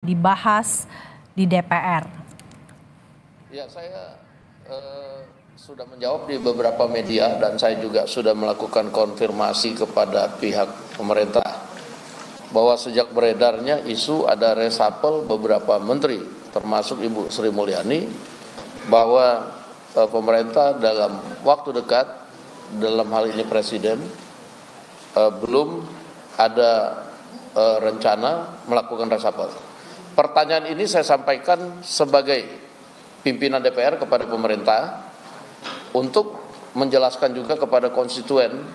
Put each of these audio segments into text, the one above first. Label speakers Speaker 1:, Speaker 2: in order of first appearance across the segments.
Speaker 1: dibahas di DPR?
Speaker 2: Ya, saya sudah menjawab di beberapa media dan saya juga sudah melakukan konfirmasi kepada pihak pemerintah bahwa sejak beredarnya isu ada reshuffle beberapa menteri termasuk Ibu Sri Mulyani, bahwa pemerintah dalam waktu dekat, dalam hal ini Presiden, belum ada rencana melakukan reshuffle. Pertanyaan ini saya sampaikan sebagai pimpinan DPR kepada pemerintah untuk menjelaskan juga kepada konstituen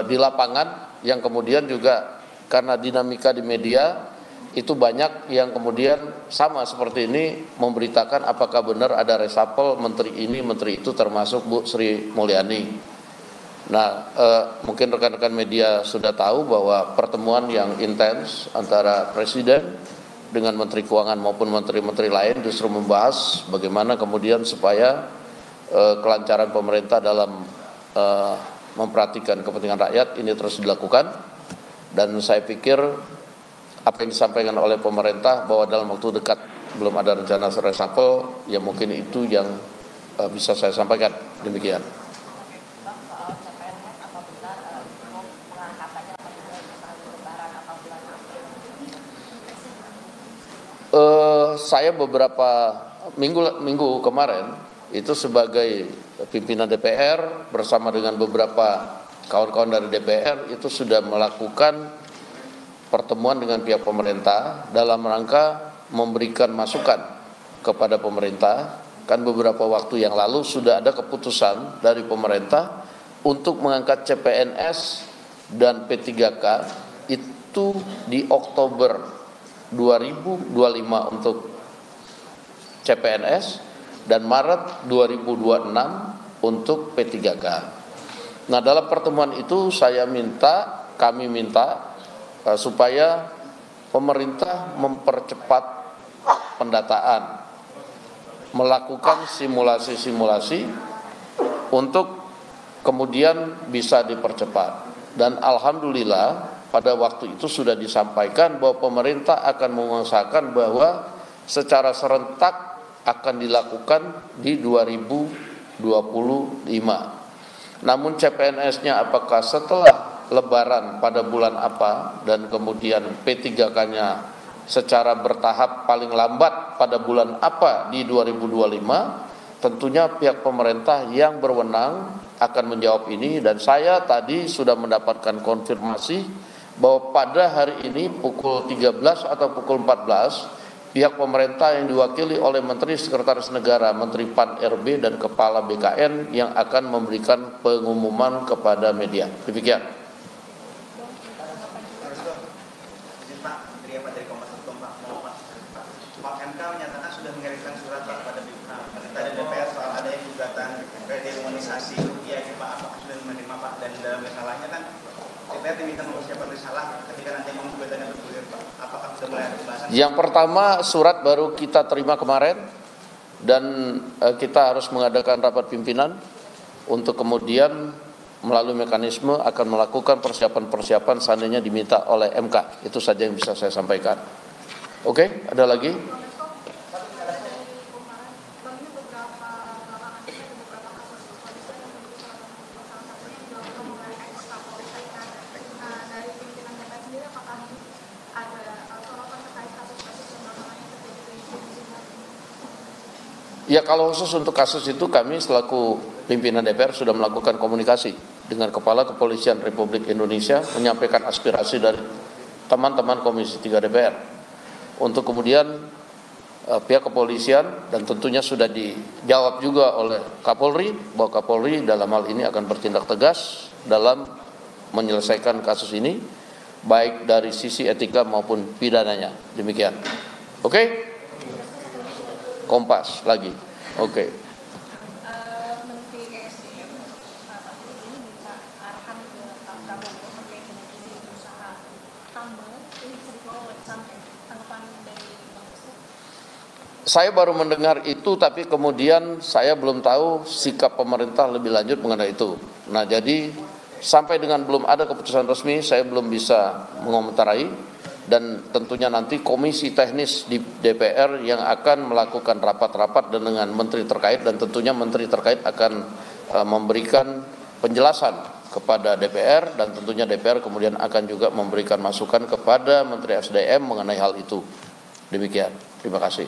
Speaker 2: di lapangan, yang kemudian juga karena dinamika di media itu banyak yang kemudian sama seperti ini memberitakan apakah benar ada reshuffle menteri ini menteri itu termasuk Bu Sri Mulyani. Nah, mungkin rekan-rekan media sudah tahu bahwa pertemuan yang intens antara Presiden dengan Menteri Keuangan maupun menteri-menteri lain justru membahas bagaimana kemudian supaya kelancaran pemerintah dalam memperhatikan kepentingan rakyat ini terus dilakukan. Dan saya pikir apa yang disampaikan oleh pemerintah bahwa dalam waktu dekat belum ada rencana reshuffle, ya mungkin itu yang bisa saya sampaikan. Demikian. Saya beberapa minggu kemarin itu sebagai pimpinan DPR bersama dengan beberapa kawan-kawan dari DPR itu sudah melakukan pertemuan dengan pihak pemerintah dalam rangka memberikan masukan kepada pemerintah. Kan beberapa waktu yang lalu sudah ada keputusan dari pemerintah untuk mengangkat CPNS dan P3K itu di Oktober 2025 untuk CPNS dan Maret 2026 untuk P3K. Nah, dalam pertemuan itu kami minta supaya pemerintah mempercepat pendataan, melakukan simulasi-simulasi untuk kemudian bisa dipercepat. Dan alhamdulillah pada waktu itu sudah disampaikan bahwa pemerintah akan mengusahakan bahwa secara serentak akan dilakukan di 2025. Namun CPNS-nya apakah setelah Lebaran pada bulan apa dan kemudian P3K-nya secara bertahap paling lambat pada bulan apa di 2025, tentunya pihak pemerintah yang berwenang akan menjawab ini. Dan saya tadi sudah mendapatkan konfirmasi bahwa pada hari ini pukul 13 atau pukul 14 pihak pemerintah yang diwakili oleh Menteri Sekretaris Negara, Menteri Pan-RB dan Kepala BKN yang akan memberikan pengumuman kepada media. Demikian.
Speaker 3: Pak MK menyatakan sudah mengirimkan surat pada pemerintah dan DPR soal adanya gugatan redenominasi ya Pak, apakah sudah menerima Pak, dan dalam masalahnya kan DPR diminta mempersiapkan risalah ketika nanti gugatannya bergulir Pak, apakah sudah mulai ada pembahasan?
Speaker 2: Yang pertama, surat baru kita terima kemarin dan kita harus mengadakan rapat pimpinan untuk kemudian melalui mekanisme akan melakukan persiapan-persiapan seandainya diminta oleh MK. Itu saja yang bisa saya sampaikan. Oke, ada lagi? Ya, kalau khusus untuk kasus itu kami selaku pimpinan DPR sudah melakukan komunikasi dengan Kepala Kepolisian Republik Indonesia, menyampaikan aspirasi dari teman-teman Komisi 3 DPR untuk kemudian pihak kepolisian, dan tentunya sudah dijawab juga oleh Kapolri bahwa Kapolri dalam hal ini akan bertindak tegas dalam menyelesaikan kasus ini baik dari sisi etika maupun pidananya. Demikian. Oke? Kompas lagi. Oke.
Speaker 4: Menteri ESDM ini minta arahan ke Pak Prabowo terkait dengan ini usaha tambang ini bisa dikelola sampai tanggapan dari Bang Ustaz.
Speaker 2: Saya baru mendengar itu, tapi kemudian saya belum tahu sikap pemerintah lebih lanjut mengenai itu. Nah, jadi sampai dengan belum ada keputusan resmi, saya belum bisa mengomentari. dan tentunya nanti komisi teknis di DPR yang akan melakukan rapat-rapat dengan menteri terkait, dan tentunya menteri terkait akan memberikan penjelasan kepada DPR, dan tentunya DPR kemudian akan juga memberikan masukan kepada Menteri SDM mengenai hal itu. Demikian. Terima kasih.